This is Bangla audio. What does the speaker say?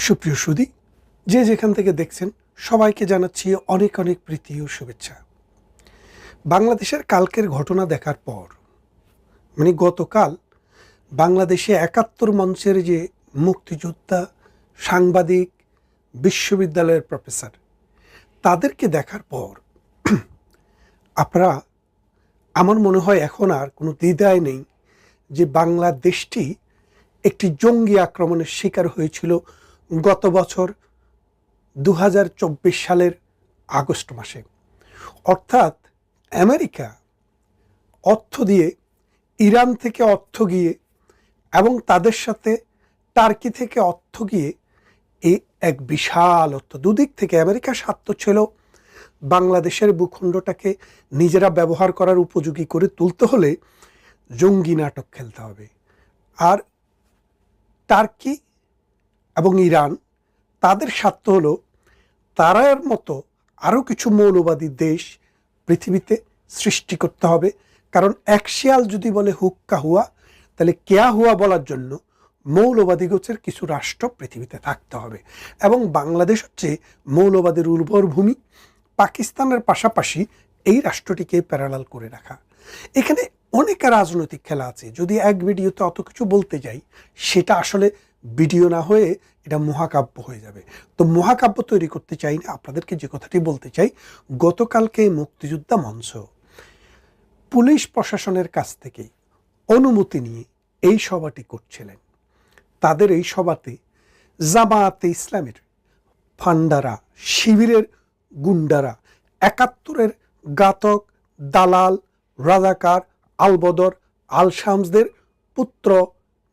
সুপ্রিয় সুধী, যে যেখান থেকে দেখছেন সবাইকে জানাচ্ছি অনেক অনেক প্রীতি ও শুভেচ্ছা। বাংলাদেশের কালকের ঘটনা দেখার পর গতকাল বাংলাদেশে ৭১ মঞ্চের যে মুক্তিযোদ্ধা, সাংবাদিক, বিশ্ববিদ্যালয়ের প্রফেসর, তাদেরকে দেখার পর আপনারা, আমার মনে হয় এখন আর কোনো দ্বিধায় নেই যে বাংলাদেশটি একটি জঙ্গি আক্রমণের শিকার হয়েছিল গত বছর ২০২৪ সালের আগস্ট মাসে। অর্থাৎ আমেরিকা অর্থ দিয়ে, ইরান থেকে অর্থ গিয়ে এবং তাদের সাথে টার্কি থেকে অর্থ গিয়ে এই এক বিশাল অর্থ, দুদিক থেকে আমেরিকার স্বার্থ ছিল বাংলাদেশের ভূখণ্ডটাকে নিজেরা ব্যবহার করার উপযোগী করে তুলতে হলে জঙ্গি নাটক খেলতে হবে। আর টার্কি এবং ইরান, তাদের স্বার্থ হলো তারার মতো আরও কিছু মৌলবাদী দেশ পৃথিবীতে সৃষ্টি করতে হবে। কারণ এক শিয়াল যদি বলে হুক্কা হুয়া, তাহলে কেয়া হুয়া বলার জন্য মৌলবাদী গোছের কিছু রাষ্ট্র পৃথিবীতে থাকতে হবে। এবং বাংলাদেশ হচ্ছে মৌলবাদের উর্বর ভূমি। পাকিস্তানের পাশাপাশি এই রাষ্ট্রটিকে প্যারালাল করে রাখা। এখানে অনেক রাজনৈতিক খেলা আছে। যদি এক ভিডিওতে অত কিছু বলতে যাই, সেটা আসলে ভিডিও না হয়ে এটা মহাকাব্য হয়ে যাবে। তো মহাকাব্য তৈরি করতে চাই না। আপনাদেরকে যে কথাটি বলতে চাই, গতকালকে মুক্তিযোদ্ধা মঞ্চ পুলিশ প্রশাসনের কাছ থেকে অনুমতি নিয়ে এই সভাটি করছিলেন। তাদের এই সভাতে জামায়াতে ইসলামের ফান্ডারা, শিবিরের গুন্ডারা, ৭১-এর ঘাতক, দালাল, রাজাকার, আলবদর, আল শামসদের পুত্র